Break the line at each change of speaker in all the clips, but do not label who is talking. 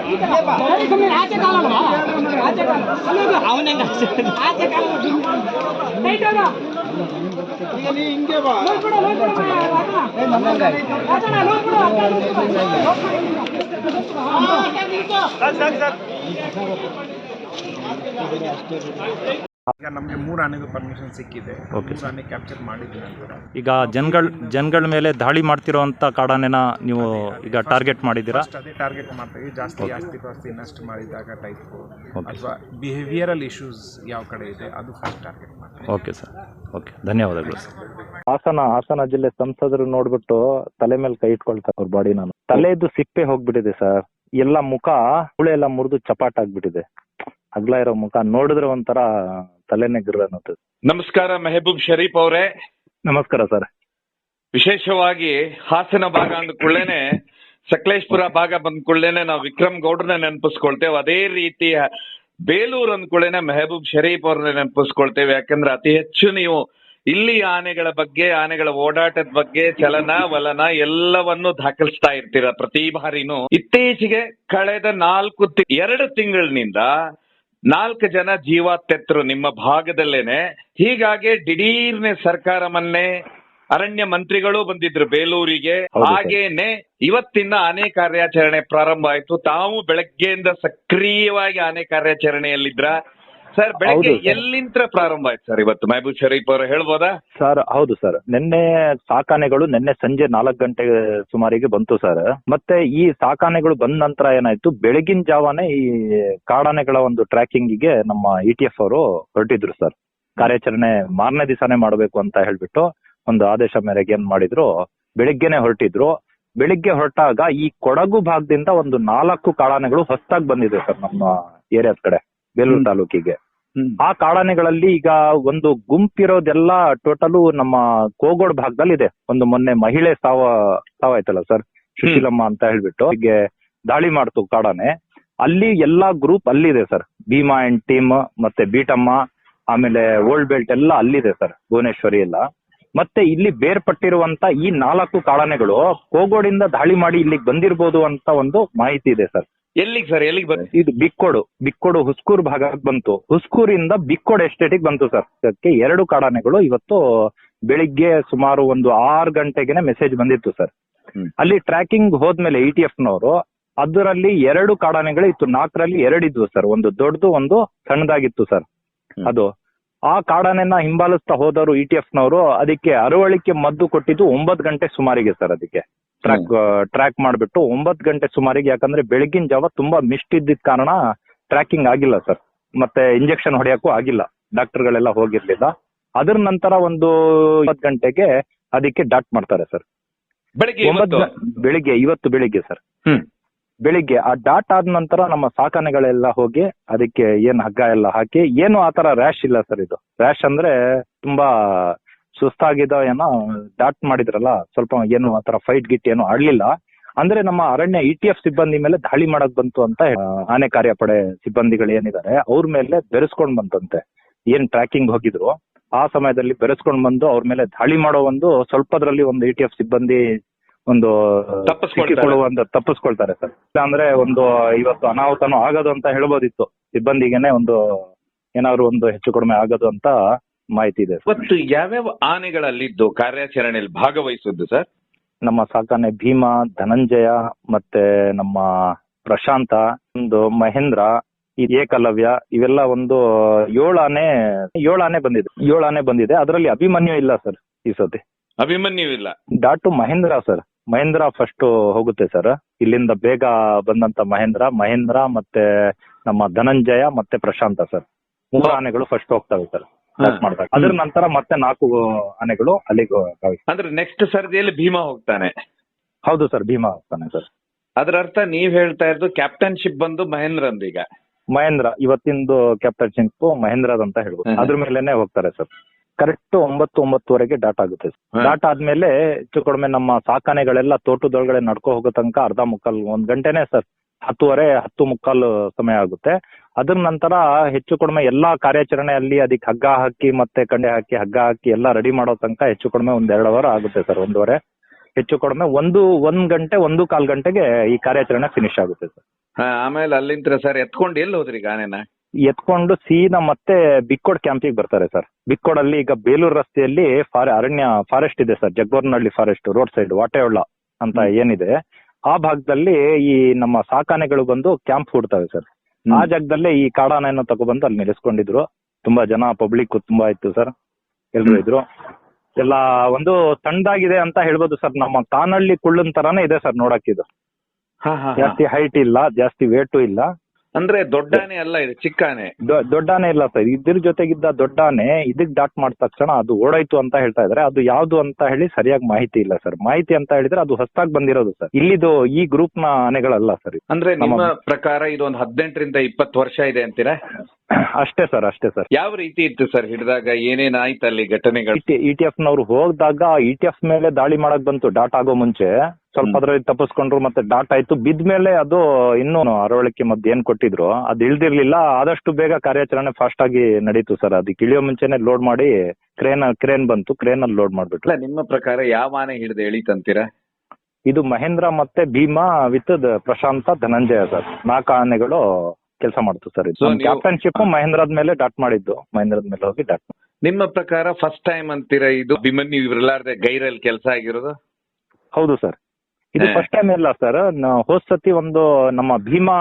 ಈಗ ನಮಗೆ 3 ಆನೆದು ಪರ್ಮಿಷನ್ ಸಿಕ್ಕಿದೆ.
ಓಕೆ
ಮೂರು ಆನೆ ಕ್ಯಾಪ್ಚರ್ ಮಾಡಿದ ನಂತರ
ಈಗ ಜನಗಳ ಮೇಲೆ ದಾಳಿ ಮಾಡ್ತಿರೋಂಥ ಕಾಡಾನೆನ ನೀವು ಈಗ ಟಾರ್ಗೆಟ್ ಮಾಡಿದ್ದೀರಾ?
ಅದೇ ಟಾರ್ಗೆಟ್ ಮಾಡ್ತೀವಿ. ಜಾಸ್ತಿ ಆಸ್ತಿ ನಷ್ಟ ಮಾಡಿದಾಗ ಟೈಪು ಅಥವಾ ಬಿಹೇವಿಯರಲ್ ಇಶ್ಯೂಸ್ ಯಾವ ಕಡೆ ಇದೆ ಅದು ಫಸ್ಟ್ ಟಾರ್ಗೆಟ್ ಮಾಡ್ತೀವಿ.
ಓಕೆ ಸರ್, ಓಕೆ, ಧನ್ಯವಾದಗಳು ಸರ್.
ಹಾಸನ ಜಿಲ್ಲೆ ಸಂಸದರು ನೋಡ್ಬಿಟ್ಟು ತಲೆ ಮೇಲೆ ಕೈ ಇಟ್ಕೊಳ್ತಾರೆ ಅವ್ರ ಬಾಡಿ. ನಾನು ತಲೆದು ಸಿಪ್ಪೆ ಹೋಗ್ಬಿಟ್ಟಿದೆ ಸರ್, ಎಲ್ಲ ಮುಖ ಹುಳೆ ಎಲ್ಲ ಮುರಿದು ಚಪಾಟ್ ಆಗ್ಬಿಟ್ಟಿದೆ. ಅಗ್ಲ ಇರೋ ಮುಖ ನೋಡಿದ್ರೆ ಒಂಥರ ತಲೆನೇ ಗಿರ್ ಅನ್ನೋದು.
ನಮಸ್ಕಾರ ಮೆಹಬೂಬ್ ಶರೀಫ್ ಅವರೇ.
ನಮಸ್ಕಾರ ಸರ್.
ವಿಶೇಷವಾಗಿ ಹಾಸನ ಭಾಗ ಅಂದ ಕೂಡಲೇನೆ, ಸಕಲೇಶ್ಪುರ ಭಾಗ ಬಂದ ಕೂಡಲೇನೆ ನಾವು ವಿಕ್ರಮ್ ಗೌಡ್ರನ್ನ ನೆನಪಿಸ್ಕೊಳ್ತೇವೆ. ಅದೇ ರೀತಿ ಬೇಲೂರು ಅಂದ ಕೂಡಲೇನೆ ಮೆಹಬೂಬ್ ಶರೀಫ್ ಅವ್ರನ್ನ ನೆನಪಿಸ್ಕೊಳ್ತೇವೆ. ಯಾಕಂದ್ರೆ ಅತಿ ಹೆಚ್ಚು ನೀವು ಇಲ್ಲಿ ಆನೆಗಳ ಬಗ್ಗೆ, ಆನೆಗಳ ಓಡಾಟದ ಬಗ್ಗೆ, ಚಲನ ವಲನ ಎಲ್ಲವನ್ನು ದಾಖಲಿಸ್ತಾ ಇರ್ತೀರ ಪ್ರತಿ ಬಾರಿನೂ. ಇತ್ತೀಚೆಗೆ ಕಳೆದ 2 ತಿಂಗಳಿನಿಂದ 4 ಜನ ಜೀವ ತೆತ್ತರು ನಿಮ್ಮ ಭಾಗದಲ್ಲೇನೆ. ಹೀಗಾಗಿ ದಿಢೀರ್ನೆ ಸರ್ಕಾರ ಮೊನ್ನೆ ಅರಣ್ಯ ಮಂತ್ರಿಗಳು ಬಂದಿದ್ರು ಬೇಲೂರಿಗೆ. ಹಾಗೇನೆ ಇವತ್ತಿಂದ ಆನೆ ಕಾರ್ಯಾಚರಣೆ ಪ್ರಾರಂಭ ಆಯ್ತು. ತಾವು ಬೆಳಗ್ಗೆಯಿಂದ ಸಕ್ರಿಯವಾಗಿ ಆನೆ ಕಾರ್ಯಾಚರಣೆಯಲ್ಲಿದ್ರ ಸರ್. ಬೆಳಗ್ಗೆ ಎಲ್ಲಿಂದ ಪ್ರಾರಂಭ ಆಯ್ತು ಸರ್ ಇವತ್ತು? ಮೆಹಬೂಬ್ ಶರೀಫ್ ಅವರು ಹೇಳ್ಬೋದಾ
ಸರ್? ಹೌದು ಸರ್, ನಿನ್ನೆ ಸಾಕಾನೆಗಳು ನಿನ್ನೆ ಸಂಜೆ 4 ಗಂಟೆ ಸುಮಾರಿಗೆ ಬಂತು ಸರ್. ಮತ್ತೆ ಈ ಸಾಕಾನೆಗಳು ಬಂದ ನಂತರ ಏನಾಯ್ತು, ಬೆಳಗಿನ ಜಾವಾನೆ ಈ ಕಾಡಾನೆಗಳ ಒಂದು ಟ್ರ್ಯಾಕಿಂಗಿಗೆ ನಮ್ಮ ETF ಅವರು ಹೊರಟಿದ್ರು ಸರ್. ಕಾರ್ಯಾಚರಣೆ ಮಾರನೇ ದಿವಸನೇ ಮಾಡಬೇಕು ಅಂತ ಹೇಳ್ಬಿಟ್ಟು ಒಂದು ಆದೇಶ ಮೇರೆಗೆ ಏನ್ ಮಾಡಿದ್ರು, ಬೆಳಿಗ್ಗೆನೆ ಹೊರಟಿದ್ರು. ಬೆಳಿಗ್ಗೆ ಹೊರಟಾಗ ಈ ಕೊಡಗು ಭಾಗದಿಂದ ಒಂದು 4 ಕಾಡಾನೆಗಳು ಹೊಸದಾಗಿ ಬಂದಿದೆ ಸರ್ ನಮ್ಮ ಏರಿಯಾದ ಕಡೆ, ಬೇಲೂರು ತಾಲೂಕಿಗೆ. ಆ ಕಾಡಾನೆಗಳಲ್ಲಿ ಈಗ ಒಂದು ಗುಂಪಿರೋದೆಲ್ಲ ಟೋಟಲು ನಮ್ಮ ಕೋಗೋಡ್ ಭಾಗದಲ್ಲಿ ಇದೆ. ಒಂದು ಮೊನ್ನೆ ಮಹಿಳೆ ಸಾವಾಯ್ತಲ್ಲ ಸರ್, ಸುಶೀಲಮ್ಮ ಅಂತ ಹೇಳ್ಬಿಟ್ಟು ಹೀಗೆ ದಾಳಿ ಮಾಡ್ತು ಕಾಡಾನೆ. ಅಲ್ಲಿ ಎಲ್ಲಾ ಗ್ರೂಪ್ ಅಲ್ಲಿದೆ ಸರ್. ಭೀಮಾ ಅಂಡ್ ಟೀಮ್ ಮತ್ತೆ ಬೀಟಮ್ಮ, ಆಮೇಲೆ ಓಲ್ಡ್ ಬೆಲ್ಟ್ ಎಲ್ಲ ಅಲ್ಲಿದೆ ಸರ್, ಭುವನೇಶ್ವರಿ ಎಲ್ಲ. ಮತ್ತೆ ಇಲ್ಲಿ ಬೇರ್ಪಟ್ಟಿರುವಂತ ಈ 4 ಕಾಡಾನೆಗಳು ಕೋಗೋಡಿಂದ ದಾಳಿ ಮಾಡಿ ಇಲ್ಲಿಗೆ ಬಂದಿರ್ಬೋದು ಅಂತ ಒಂದು ಮಾಹಿತಿ ಇದೆ ಸರ್.
ಎಲ್ಲಿಗೆ ಸರ್? ಎಲ್ಲಿಗೆ ಬಂತು
ಇದು? ಬಿಕ್ಕೋಡು ಹುಸ್ಕೂರ್ ಭಾಗ ಬಂತು. ಹುಸ್ಕೂರಿಂದ ಬಿಕ್ಕೋಡ್ ಎಸ್ಟೇಟಿಗೆ ಬಂತು ಸರ್. ಅದಕ್ಕೆ 2 ಕಾಡಾನೆಗಳು ಇವತ್ತು ಬೆಳಿಗ್ಗೆ ಸುಮಾರು ಒಂದು 6 ಗಂಟೆಗೆನೆ ಮೆಸೇಜ್ ಬಂದಿತ್ತು ಸರ್. ಅಲ್ಲಿ ಟ್ರ್ಯಾಕಿಂಗ್ ಹೋದ್ಮೇಲೆ ETF-ನವರು ಅದರಲ್ಲಿ 2 ಕಾಡಾನೆಗಳು ಇತ್ತು. 4ರಲ್ಲಿ 2 ಇದ್ವು ಸರ್. ಒಂದು ದೊಡ್ಡದು, ಒಂದು ಸಣ್ಣದಾಗಿತ್ತು ಸರ್. ಅದು ಆ ಕಾಡಾನೆನ ಹಿಂಬಾಲಿಸ್ತಾ ಹೋದವರು ETF-ನವರು ಅದಕ್ಕೆ ಅರವಳಿಕೆ ಮದ್ದು ಕೊಟ್ಟಿದ್ದು 9 ಗಂಟೆ ಸುಮಾರಿಗೆ ಸರ್. ಅದಕ್ಕೆ ಟ್ರ್ಯಾಕ್ ಮಾಡ್ಬಿಟ್ಟು 9 ಗಂಟೆ ಸುಮಾರಿಗೆ, ಯಾಕಂದ್ರೆ ಬೆಳಗಿನ ಜಾವ ತುಂಬಾ ಮಿಸ್ಟ್ ಇದ್ದಿದ್ ಕಾರಣ ಟ್ರ್ಯಾಕಿಂಗ್ ಆಗಿಲ್ಲ ಸರ್. ಮತ್ತೆ ಇಂಜೆಕ್ಷನ್ ಹೊಡೆಯಕ್ಕೂ ಆಗಿಲ್ಲ, ಡಾಕ್ಟರ್ಗಳೆಲ್ಲ ಹೋಗಿರ್ಲಿಲ್ಲ. ಅದ್ರ ನಂತರ ಒಂದು 9 ಗಂಟೆಗೆ ಅದಕ್ಕೆ ಡಾಟ್ ಮಾಡ್ತಾರೆ ಸರ್. ಇವತ್ತು ಬೆಳಿಗ್ಗೆ ಸರ್. ಬೆಳಿಗ್ಗೆ ಆ ಡಾಟ್ ಆದ ನಂತರ ನಮ್ಮ ಸಾಕಾನೆಗಳೆಲ್ಲ ಹೋಗಿ ಅದಕ್ಕೆ ಏನ್ ಹಗ್ಗ ಎಲ್ಲ ಹಾಕಿ, ಏನು ಆತರ ರ್ಯಾಶ್ ಇಲ್ಲ ಸರ್. ಇದು ರ್ಯಾಶ್ ಅಂದ್ರೆ ತುಂಬಾ ಸುಸ್ತಾಗಿದ್ದ ಏನೋ ಡಾಟ್ ಮಾಡಿದ್ರಲ್ಲ, ಸ್ವಲ್ಪ ಏನು ಆತರ ಫೈಟ್ ಗಿಟ್ ಏನು ಆಡ್ಲಿಲ್ಲ. ಅಂದ್ರೆ ನಮ್ಮ ಅರಣ್ಯ ETF ಸಿಬ್ಬಂದಿ ಮೇಲೆ ದಾಳಿ ಮಾಡಕ್ ಬಂತು ಅಂತ ಆನೆ ಕಾರ್ಯಪಡೆ ಸಿಬ್ಬಂದಿಗಳು ಏನಿದ್ದಾರೆ ಅವ್ರ ಮೇಲೆ ಬೆರೆಸ್ಕೊಂಡ್ ಬಂತಂತೆ. ಏನ್ ಟ್ರ್ಯಾಕಿಂಗ್ ಹೋಗಿದ್ರು ಆ ಸಮಯದಲ್ಲಿ ಬೆರೆಸ್ಕೊಂಡ್ ಬಂದು ಅವ್ರ ಮೇಲೆ ದಾಳಿ ಮಾಡೋ ಒಂದು ಸ್ವಲ್ಪದ್ರಲ್ಲಿ ಒಂದು ETF ಸಿಬ್ಬಂದಿ ಒಂದು ತಪ್ಪಿಸ್ಕೊಳ್ತಾರೆ ಸರ್. ಅಂದ್ರೆ ಒಂದು ಇವತ್ತು ಅನಾಹುತನೂ ಆಗೋದು ಅಂತ ಹೇಳ್ಬೋದಿತ್ತು. ಸಿಬ್ಬಂದಿಗೆನೆ ಒಂದು ಏನಾದ್ರು ಒಂದು ಹೆಚ್ಚು ಕಡಿಮೆ ಆಗೋದು ಅಂತ ಮಾಹಿತಿ ಇದೆ.
ಇವತ್ತು ಯಾವ್ಯಾವ ಆನೆಗಳಲ್ಲಿದ್ದು ಕಾರ್ಯಾಚರಣೆಯಲ್ಲಿ ಭಾಗವಹಿಸಿದ್ದು ಸರ್?
ನಮ್ಮ ಸಾಕಾನೆ ಭೀಮಾ, ಧನಂಜಯ, ಮತ್ತೆ ನಮ್ಮ ಪ್ರಶಾಂತ, ಒಂದು ಮಹೇಂದ್ರ, ಈ ಏಕಲವ್ಯ, ಇವೆಲ್ಲ ಒಂದು 7 ಆನೆ ಬಂದಿದೆ. 7 ಆನೆ ಬಂದಿದೆ. ಅದರಲ್ಲಿ ಅಭಿಮನ್ಯು ಇಲ್ಲ ಸರ್ ಈ ಸತಿ.
ಅಭಿಮನ್ಯು ಇಲ್ಲ.
ಡಾಟು ಮಹೇಂದ್ರ ಸರ್. ಮಹೇಂದ್ರ ಫಸ್ಟ್ ಹೋಗುತ್ತೆ ಸರ್. ಇಲ್ಲಿಂದ ಬೇಗ ಬಂದಂತ ಮಹೇಂದ್ರ ಮತ್ತೆ ನಮ್ಮ ಧನಂಜಯ ಮತ್ತೆ ಪ್ರಶಾಂತ ಸರ್. 3 ಆನೆಗಳು ಫಸ್ಟ್ ಹೋಗ್ತವೆ ಸರ್. ಅದ್ರ ನಂತರ ಮತ್ತೆ 4 ಆನೆಗಳು ಅಲ್ಲಿಗೆ.
ಅಂದ್ರೆ ನೆಕ್ಸ್ಟ್ ಸರ್ದಿಯಲ್ಲಿ ಭೀಮಾ ಹೋಗ್ತಾನೆ?
ಹೌದು ಸರ್, ಭೀಮಾ ಹೋಗ್ತಾನೆ ಸರ್.
ಅದರ ಅರ್ಥ ನೀವ್ ಹೇಳ್ತಾ ಇರೋದು ಕ್ಯಾಪ್ಟನ್ಶಿಪ್ ಬಂದು ಮಹೇಂದ್ರಂದು. ಈಗ
ಮಹೇಂದ್ರ ಇವತ್ತಿಂದು ಕ್ಯಾಪ್ಟನ್ಶಿಪ್ ಮಹೇಂದ್ರದ್ ಅಂತ ಹೇಳ್ಬೋದು. ಅದ್ರ ಮೇಲೆನೆ ಹೋಗ್ತಾರೆ ಸರ್. ಕರೆಕ್ಟ್ 9:09ವರೆಗೆ ಡಾಟ್ ಆಗುತ್ತೆ. ಡಾಟ್ ಆದ್ಮೇಲೆ ಹೆಚ್ಚು ಕಡಿಮೆ ನಮ್ಮ ಸಾಕಾನೆಗಳೆಲ್ಲ ತೋಟದೊಳಗಡೆ ನಡ್ಕೊ ಹೋಗೋ ತನಕ ಅರ್ಧ ಮುಕ್ಕಾಲ್ 1 ಗಂಟೆನೆ ಸರ್. 10:30 ಸಮಯ ಆಗುತ್ತೆ. ಅದ್ರ ನಂತರ ಹೆಚ್ಚು ಕಡಿಮೆ ಎಲ್ಲಾ ಕಾರ್ಯಾಚರಣೆಯಲ್ಲಿ ಅದಕ್ಕೆ ಹಗ್ಗ ಹಾಕಿ ಮತ್ತೆ ಕಂಡೆ ಹಾಕಿ ಹಗ್ಗ ಹಾಕಿ ಎಲ್ಲ ರೆಡಿ ಮಾಡೋ ತನಕ ಹೆಚ್ಚು ಕಡಿಮೆ 1-2 ಅವರ್ ಆಗುತ್ತೆ ಸರ್. 1 ಹೆಚ್ಚು ಕಡಿಮೆ 1 ಗಂಟೆ 1 ಕಾಲ್ ಗಂಟೆಗೆ ಈ ಕಾರ್ಯಾಚರಣೆ ಫಿನಿಶ್ ಆಗುತ್ತೆ ಸರ್.
ಆಮೇಲೆ ಅಲ್ಲಿಂದ ಸರ್ ಎತ್ಕೊಂಡು ಎಲ್ಲಿ ಹೋದ್ರಿ ಈಗ ಆನೆನ?
ಎತ್ಕೊಂಡು ಸೀದಾ ಮತ್ತೆ ಬಿಕ್ಕೋಡ್ ಕ್ಯಾಂಪಿಗೆ ಬರ್ತಾರೆ ಸರ್. ಬಿಕ್ಕೋಡಲ್ಲಿ ಈಗ ಬೇಲೂರು ರಸ್ತೆಯಲ್ಲಿ ಅರಣ್ಯ ಫಾರೆಸ್ಟ್ ಇದೆ sir, Jagbornahalli forest road side ವಾಟೆಯೊಳ್ಳ ಅಂತ ಏನಿದೆ ಆ ಭಾಗದಲ್ಲಿ ಈ ನಮ್ಮ ಸಾಕಾನೆಗಳು ಬಂದು ಕ್ಯಾಂಪ್ ಹೂಡ್ತವೆ ಸರ್. ಆ ಜಾಗದಲ್ಲೇ ಈ ಕಾಡಾನೆಯನ್ನು ತಗೊಬಂದು ಅಲ್ಲಿ ನಿಲ್ಲಿಸ್ಕೊಂಡಿದ್ರು. ತುಂಬಾ ಜನ ಪಬ್ಲಿಕ್ ತುಂಬಾ ಇತ್ತು ಸರ್, ಎಲ್ರು ಇದ್ರು. ಎಲ್ಲ ಒಂದು ಸಣ್ಣದಾಗಿದೆ ಅಂತ ಹೇಳ್ಬೋದು ಸರ್. ನಮ್ಮ ಕಾನಹಳ್ಳಿ ಕುಳ್ಳನ್ ತರಾನೇ ಇದೆ ಸರ್ ನೋಡಕ್ಕಿದು. ಜಾಸ್ತಿ ಹೈಟ್ ಇಲ್ಲ, ಜಾಸ್ತಿ ವೇಟು ಇಲ್ಲ.
ಅಂದ್ರೆ ದೊಡ್ಡ ಆನೆ ಅಲ್ಲ, ಇದು ಚಿಕ್ಕ ಆನೆ.
ದೊಡ್ಡ ಆನೆ ಇಲ್ಲ ಸರ್. ಇದ್ರ ಜೊತೆಗಿದ್ದ ದೊಡ್ಡ ಆನೆ ಇದಕ್ ಡಾಟ್ ಮಾಡಿದ ತಕ್ಷಣ ಅದು ಓಡಾಯ್ತು ಅಂತ ಹೇಳ್ತಾ ಇದಾರೆ. ಅದು ಯಾವ್ದು ಅಂತ ಹೇಳಿ ಸರಿಯಾಗಿ ಮಾಹಿತಿ ಇಲ್ಲ ಸರ್. ಮಾಹಿತಿ ಅಂತ ಹೇಳಿದ್ರೆ ಅದು ಹೊಸದಾಗಿ ಬಂದಿರೋದು ಸರ್. ಇಲ್ಲಿದು ಈ ಗ್ರೂಪ್ ನ ಆನೆಗಳಲ್ಲ ಸರ್.
ಅಂದ್ರೆ ನಿಮ್ಮ ಪ್ರಕಾರ ಇದು ಒಂದು 18ರಿಂದ 20 ವರ್ಷ ಇದೆ ಅಂತೀರಾ?
ಅಷ್ಟೇ ಸರ್, ಅಷ್ಟೇ ಸರ್.
ಯಾವ ರೀತಿ ಇತ್ತು ಸರ್ ಹಿಡಿದಾಗ? ಏನೇನ್ ಆಯ್ತು ಅಲ್ಲಿ ಘಟನೆಗಳು?
ETF ನವ್ರು ಹೋದಾಗ ETF ಮೇಲೆ ದಾಳಿ ಮಾಡಕ್ ಬಂತು. ಡಾಟ್ ಆಗೋ ಮುಂಚೆ ಸ್ವಲ್ಪ ಅದ್ರಲ್ಲಿ ತಪ್ಪಿಸ್ಕೊಂಡ್ರು, ಮತ್ತೆ ಡಾಟ್ ಆಯ್ತು. ಬಿದ್ಮೇಲೆ ಅದು ಇನ್ನೂ ಅರವಳಿಕೆ ಮದ್ದು ಏನ್ ಕೊಟ್ಟಿದ್ರು ಅದು ಇಳ್ದಿರ್ಲಿಲ್ಲ. ಆದಷ್ಟು ಬೇಗ ಕಾರ್ಯಾಚರಣೆ ಫಾಸ್ಟ್ ಆಗಿ ನಡೀತು ಸರ್. ಅದಕ್ಕೆ ಇಳಿಯೋ ಮುಂಚೆನೆ ಲೋಡ್ ಮಾಡಿ ಕ್ರೇನ್ ಬಂತು, ಕ್ರೇನ್ ಅಲ್ಲಿ ಲೋಡ್ ಮಾಡ್ಬಿಟ್ರು.
ನಿಮ್ಮ ಪ್ರಕಾರ ಯಾವ ಆನೆ ಹಿಡಿದು ಎಳಿತಂತೀರಾ?
ಇದು ಮಹೇಂದ್ರ ಮತ್ತೆ ಭೀಮಾ ವಿತ್ ಪ್ರಶಾಂತ ಧನಂಜಯ ಸರ್. 4 ಆನೆಗಳು ಕೆಲಸ ಮಾಡ್ತು ಸರ್. ಇದು ಕ್ಯಾಪ್ಟನ್ಶಿಪ್ ಮಹೇಂದ್ರದ ಮೇಲೆ ಡಾಟ್ ಮಾಡಿದ್ದು, ಮಹೇಂದ್ರದ ಮೇಲೆ ಹೋಗಿ ಡಾಟ್.
ನಿಮ್ಮ ಪ್ರಕಾರ ಫಸ್ಟ್ ಟೈಮ್ ಅಂತೀರಾ ಇದು ಅಭಿಮನ್ಯು ಇವ್ರೆಲ್ಲಾರ್ದೆ ಗೈರಲ್ಲಿ ಕೆಲಸ ಆಗಿರೋದು?
ಹೌದು ಸರ್, ಇದು ಫಸ್ಟ್ ಟೈಮ್ ಇಲ್ಲ ಸರ್. ಹೋದ್ ಸತಿ ಒಂದು ನಮ್ಮ ಭೀಮಾ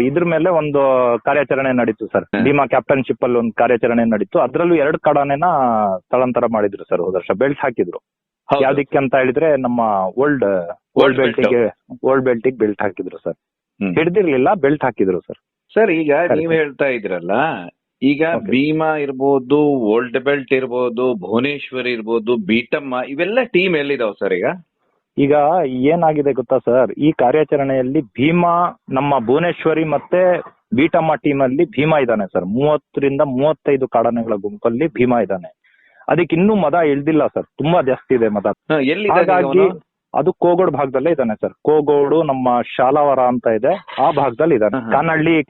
ಇದ್ರ ಮೇಲೆ ಒಂದು ಕಾರ್ಯಾಚರಣೆ ನಡೀತು ಸರ್. ಭೀಮಾ ಕ್ಯಾಪ್ಟನ್ಶಿಪ್ ಅಲ್ಲಿ ಒಂದು ಕಾರ್ಯಾಚರಣೆ ನಡೀತು. ಅದ್ರಲ್ಲೂ 2 ಕಾಡಾನೆನ ಸ್ಥಳಾಂತರ ಮಾಡಿದ್ರು ಸರ್ ಹೋದ ವರ್ಷ. ಬೆಲ್ಟ್ ಹಾಕಿದ್ರು. ಯಾವ್ದಕ್ಕೆ ಅಂತ ಹೇಳಿದ್ರೆ ನಮ್ಮ ಓಲ್ಡ್ ಬೆಲ್ಟಿಗೆ ಬೆಲ್ಟ್ ಹಾಕಿದ್ರು ಸರ್. ಹಿಡ್ದಿರ್ಲಿಲ್ಲ, ಬೆಲ್ಟ್ ಹಾಕಿದ್ರು ಸರ್.
ಸರ್ ಈಗ ನೀವ್ ಹೇಳ್ತಾ ಇದ್ರಲ್ಲ, ಈಗ ಭೀಮಾ ಇರ್ಬೋದು, ಓಲ್ಡ್ ಬೆಲ್ಟ್ ಇರ್ಬೋದು, ಭುವನೇಶ್ವರಿ ಇರ್ಬೋದು, ಬೀಟಮ್ಮ, ಇವೆಲ್ಲ ಟೀಮ್ ಎಲ್ಲಿದಾವ್ ಸರ್ ಈಗ?
ಈಗ ಏನಾಗಿದೆ ಗೊತ್ತಾ ಸರ್, ಈ ಕಾರ್ಯಾಚರಣೆಯಲ್ಲಿ ಭೀಮಾ, ನಮ್ಮ ಭುವನೇಶ್ವರಿ ಮತ್ತೆ ಬೀಟಮ್ಮ ಟೀಮ್ ಅಲ್ಲಿ ಭೀಮಾ ಇದ್ದಾನೆ ಸರ್. 30ರಿಂದ 35 ಕಾಡಾನೆಗಳ ಗುಂಪಲ್ಲಿ ಭೀಮಾ ಇದ್ದಾನೆ. ಅದಕ್ಕೆ ಇನ್ನೂ ಮದ ಇಳ್ದಿಲ್ಲ ಸರ್, ತುಂಬಾ ಜಾಸ್ತಿ ಇದೆ ಮದ. ಹಾಗಾಗಿ ಅದು ಕೋಗೋಡ್ ಭಾಗದಲ್ಲೇ ಇದ್ದಾನೆ ಸರ್. ಕೋಗೋಡು ನಮ್ಮ ಶಾಲಾವರ ಅಂತ ಇದೆ, ಆ ಭಾಗದಲ್ಲಿ ಇದ್ದಾನೆ.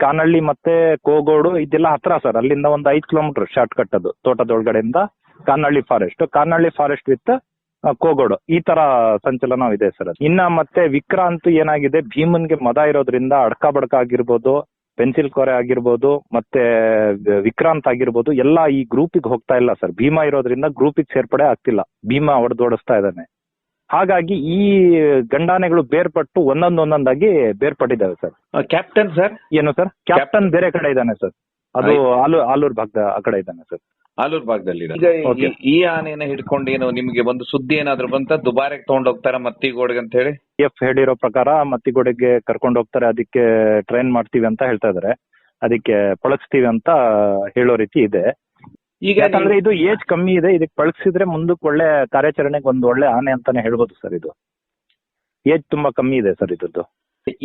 ಕಾನಹಳ್ಳಿ ಮತ್ತೆ ಕೋಗೋಡು ಇದೆಲ್ಲ ಹತ್ರ ಸರ್. ಅಲ್ಲಿಂದ ಒಂದು 5 ಕಿಲೋಮೀಟರ್ ಶಾರ್ಟ್ ಕಟ್ ಅದು, ತೋಟದೊಳಗಡೆಯಿಂದ ಕಾನಹಳ್ಳಿ ಫಾರೆಸ್ಟ್ ವಿತ್ ಕೋಗೋಡು, ಈ ತರ ಸಂಚಲನ ಇದೆ ಸರ್. ಇನ್ನ ಮತ್ತೆ ವಿಕ್ರಾಂತ್ ಏನಾಗಿದೆ, ಭೀಮನ್ಗೆ ಮದ ಇರೋದ್ರಿಂದ ಅಡ್ಕ ಬಡ್ಕ ಆಗಿರ್ಬೋದು, ಪೆನ್ಸಿಲ್ ಕೊರೆ ಆಗಿರ್ಬೋದು, ಮತ್ತೆ ವಿಕ್ರಾಂತ್ ಆಗಿರ್ಬೋದು, ಎಲ್ಲ ಈ ಗ್ರೂಪಿಗೆ ಹೋಗ್ತಾ ಇಲ್ಲ ಸರ್. ಭೀಮಾ ಇರೋದ್ರಿಂದ ಗ್ರೂಪಿಗೆ ಸೇರ್ಪಡೆ ಆಗ್ತಿಲ್ಲ. ಭೀಮಾ ಹೊಡೆದೋಡಿಸ್ತಾ ಇದ್ದಾನೆ. ಹಾಗಾಗಿ ಈ ಗಂಡಾನೆಗಳು ಬೇರ್ಪಟ್ಟು ಒಂದೊಂದಾಗಿ ಬೇರ್ಪಟ್ಟಿದ್ದಾವೆ ಸರ್.
ಕ್ಯಾಪ್ಟನ್ ಸರ್
ಏನು ಸರ್? ಕ್ಯಾಪ್ಟನ್ ಬೇರೆ ಕಡೆ ಇದ್ದಾನೆ ಸರ್. ಅದು ಆಲೂರ್ ಭಾಗದ ಆ ಕಡೆ ಇದ್ದಾನೆ ಸರ್.
ಆಲೂರ್ ಭಾಗದಲ್ಲಿ. ಈಗ ಈ ಆನೆನ ಹಿಡ್ಕೊಂಡು ಏನು ನಿಮ್ಗೆ ಒಂದು ಸುದ್ದಿ ಏನಾದ್ರು ಬಂತ? ದುಬಾರೆಗೆ ತಗೊಂಡ್ ಹೋಗ್ತಾರ ಮತ್ತಿಗೋಡಿಗೆ ಅಂತ ಹೇಳಿ
ಹೇಳಿರೋ ಪ್ರಕಾರ ಮತ್ತಿಗೋಡಿಗೆ ಕರ್ಕೊಂಡು ಹೋಗ್ತಾರೆ. ಅದಕ್ಕೆ ಟ್ರೈನ್ ಮಾಡ್ತೀವಿ ಅಂತ ಹೇಳ್ತಾ ಇದಾರೆ. ಅದಕ್ಕೆ ಪಳಗಿಸ್ತೀವಿ ಅಂತ ಹೇಳೋ ರೀತಿ ಇದೆ. ಈಗ ಯಾಕಂದ್ರೆ ಇದು ಏಜ್ ಕಮ್ಮಿ ಇದೆ, ಇದಕ್ಕೆ ಪಳಗಿಸಿದ್ರೆ ಮುಂದಕ್ಕೆ ಒಳ್ಳೆ ಕಾರ್ಯಾಚರಣೆಗೆ ಒಂದು ಒಳ್ಳೆ ಆನೆ ಅಂತಾನೆ ಹೇಳ್ಬೋದು ಸರ್. ಇದು ಏಜ್ ತುಂಬಾ ಕಮ್ಮಿ ಇದೆ ಸರ್ ಇದ್ರದ್ದು.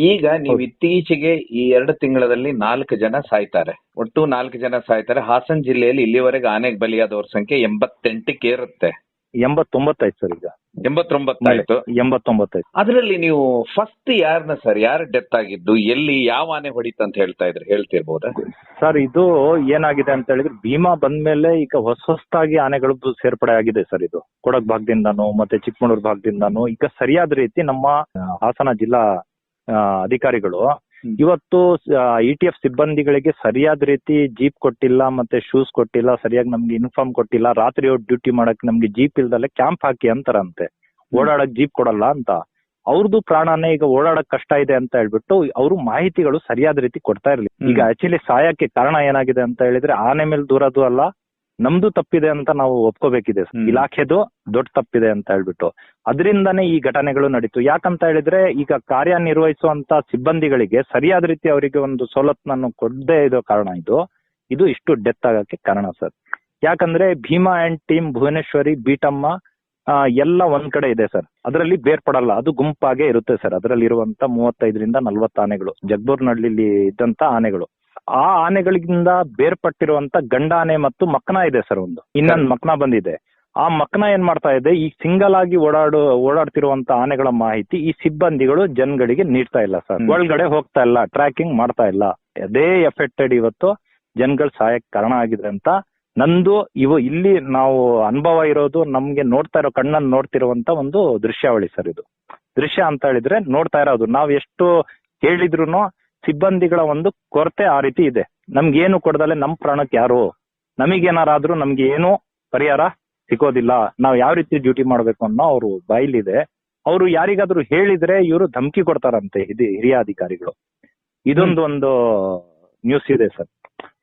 ಈಗ ನೀವು ಇತ್ತೀಚೆಗೆ ಈ 2 ತಿಂಗಳಲ್ಲಿ 4 ಜನ ಸಾಯ್ತಾರೆ, ಒಟ್ಟು 4 ಜನ ಸಾಯ್ತಾರೆ. ಹಾಸನ ಜಿಲ್ಲೆಯಲ್ಲಿ ಇಲ್ಲಿವರೆಗೆ ಆನೆಗೆ ಬಲಿಯಾದವ್ರ ಸಂಖ್ಯೆ 88ಕ್ಕೆ ಏರುತ್ತೆ.
89 ಆಯ್ತು ಸರ್. ಈಗ
89 ಆಯ್ತು.
89.
ಅದರಲ್ಲಿ ನೀವು ಫಸ್ಟ್ ಯಾರನ್ನ ಸರ್, ಯಾರು ಡೆತ್ ಆಗಿದ್ದು, ಎಲ್ಲಿ, ಯಾವ ಆನೆ ಹೊಡಿತ ಅಂತ ಹೇಳ್ತಿರ್ಬೋದಾ
ಸರ್? ಇದು ಏನಾಗಿದೆ ಅಂತ ಹೇಳಿದ್ರೆ, ಭೀಮಾ ಬಂದ್ಮೇಲೆ ಈಗ ಹೊಸದಾಗಿ ಆನೆಗಳು ಸೇರ್ಪಡೆ ಆಗಿದೆ ಸರ್. ಇದು ಕೊಡಗು ಭಾಗದಿಂದಾನು ಮತ್ತೆ ಚಿಕ್ಕಮಗಳೂರು ಭಾಗದಿಂದಾನು ಈಗ ಸರಿಯಾದ ರೀತಿ ನಮ್ಮ ಹಾಸನ ಜಿಲ್ಲಾ ಅಧಿಕಾರಿಗಳು ಇವತ್ತು ETF ಸಿಬ್ಬಂದಿಗಳಿಗೆ ಸರಿಯಾದ ರೀತಿ ಜೀಪ್ ಕೊಟ್ಟಿಲ್ಲ, ಮತ್ತೆ ಶೂಸ್ ಕೊಟ್ಟಿಲ್ಲ, ಸರಿಯಾಗಿ ನಮ್ಗೆ ಇನ್ಫಾರ್ಮ್ ಕೊಟ್ಟಿಲ್ಲ. ರಾತ್ರಿ ಡ್ಯೂಟಿ ಮಾಡಕ್ ನಮ್ಗೆ ಜೀಪ್ ಇಲ್ದಲ್ಲೇ ಕ್ಯಾಂಪ್ ಹಾಕಿ ಅಂತಾರಂತೆ. ಓಡಾಡಕ್ ಜೀಪ್ ಕೊಡಲ್ಲ ಅಂತ. ಅವ್ರದ್ದು ಪ್ರಾಣನೇ ಈಗ ಓಡಾಡಕ್ ಕಷ್ಟ ಇದೆ ಅಂತ ಹೇಳ್ಬಿಟ್ಟು ಅವರು ಮಾಹಿತಿಗಳು ಸರಿಯಾದ ರೀತಿ ಕೊಡ್ತಾ ಇರ್ಲಿ. ಈಗ ಆಕ್ಚುಲಿ ಸಾಯಕ್ಕೆ ಕಾರಣ ಏನಾಗಿದೆ ಅಂತ ಹೇಳಿದ್ರೆ, ಆನೆ ಮೇಲೆ ದೂರದು ಅಲ್ಲ, ನಮ್ದು ತಪ್ಪಿದೆ ಅಂತ ನಾವು ಒಪ್ಕೋಬೇಕಿದೆ. ಇಲಾಖೆದು ದೊಡ್ಡ ತಪ್ಪಿದೆ ಅಂತ ಹೇಳ್ಬಿಟ್ಟು ಅದರಿಂದಾನೇ ಈ ಘಟನೆಗಳು ನಡೀತು. ಯಾಕಂತ ಹೇಳಿದ್ರೆ, ಈಗ ಕಾರ್ಯನಿರ್ವಹಿಸುವಂತ ಸಿಬ್ಬಂದಿಗಳಿಗೆ ಸರಿಯಾದ ರೀತಿ ಅವರಿಗೆ ಒಂದು ಸವಲತ್ತನ್ನು ಕೊಡದೇ ಇರೋ ಕಾರಣ ಇದು ಇಷ್ಟು ಡೆತ್ ಆಗಕ್ಕೆ ಕಾರಣ ಸರ್. ಯಾಕಂದ್ರೆ ಭೀಮಾ ಅಂಡ್ ಟೀಮ್ ಭುವನೇಶ್ವರಿ ಬೀಟಮ್ಮ ಎಲ್ಲ ಒಂದ್ ಕಡೆ ಇದೆ ಸರ್. ಅದರಲ್ಲಿ ಬೇರ್ಪಡಲ್ಲ, ಅದು ಗುಂಪಾಗೆ ಇರುತ್ತೆ ಸರ್. ಅದರಲ್ಲಿ ಇರುವಂತ 35ರಿಂದ 40 ಆನೆಗಳು ಜಗ್ಬೋರ್ನಹಳ್ಳಿಲಿ ಇದ್ದಂತ ಆನೆಗಳು. ಆ ಆನೆಗಳಿಂದ ಬೇರ್ಪಟ್ಟಿರುವಂತ ಗಂಡಾನೆ ಮತ್ತು ಮಕ್ನ ಇದೆ ಸರ್. ಇನ್ನೊಂದು ಮಕ್ನ ಬಂದಿದೆ. ಆ ಮಕ್ನ ಏನ್ ಮಾಡ್ತಾ ಇದೆ, ಈ ಸಿಂಗಲ್ ಆಗಿ ಓಡಾಡ್ತಿರುವಂತ ಆನೆಗಳ ಮಾಹಿತಿ ಈ ಸಿಬ್ಬಂದಿಗಳು ಜನಗಳಿಗೆ ನೀಡ್ತಾ ಇಲ್ಲ ಸರ್. ಒಳಗಡೆ ಹೋಗ್ತಾ ಇಲ್ಲ, ಟ್ರ್ಯಾಕಿಂಗ್ ಮಾಡ್ತಾ ಇಲ್ಲ. ಅದೇ ಎಫೆಕ್ಟೆಡ್ ಇವತ್ತು ಜನಗಳು ಸಾಯಕ್ ಕಾರಣ ಆಗಿದೆ ಅಂತ ನಂದು ಇಲ್ಲಿ ನಾವು ಅನುಭವ ಇರೋದು, ನಮ್ಗೆ ಕಣ್ಣಲ್ಲಿ ನೋಡ್ತಿರುವಂತ ಒಂದು ದೃಶ್ಯಾವಳಿ ಸರ್. ಇದು ದೃಶ್ಯ ಅಂತ ಹೇಳಿದ್ರೆ ನೋಡ್ತಾ ಇರೋದು. ನಾವ್ ಎಷ್ಟು ಹೇಳಿದ್ರು ಸಿಬ್ಬಂದಿಗಳ ಒಂದು ಕೊರತೆ ಆ ರೀತಿ ಇದೆ. ನಮ್ಗೇನು ಕೊಡದಲೆ ನಮ್ ಪ್ರಾಣಕ್ಕೆ ಯಾರು, ನಮಗೇನಾರಾದ್ರೂ ನಮ್ಗೆ ಏನು ಪರಿಹಾರ ಸಿಗೋದಿಲ್ಲ, ನಾವ್ ಯಾವ ರೀತಿ ಡ್ಯೂಟಿ ಮಾಡ್ಬೇಕು ಅನ್ನೋ ಅವ್ರು ಬಾಯಿಲಿದೆ. ಅವರು ಯಾರಿಗಾದ್ರೂ ಹೇಳಿದ್ರೆ ಇವರು ಧಮಕಿ ಕೊಡ್ತಾರಂತೆ ಹಿರಿಯ ಅಧಿಕಾರಿಗಳು. ಒಂದು ನ್ಯೂಸ್ ಇದೆ ಸರ್.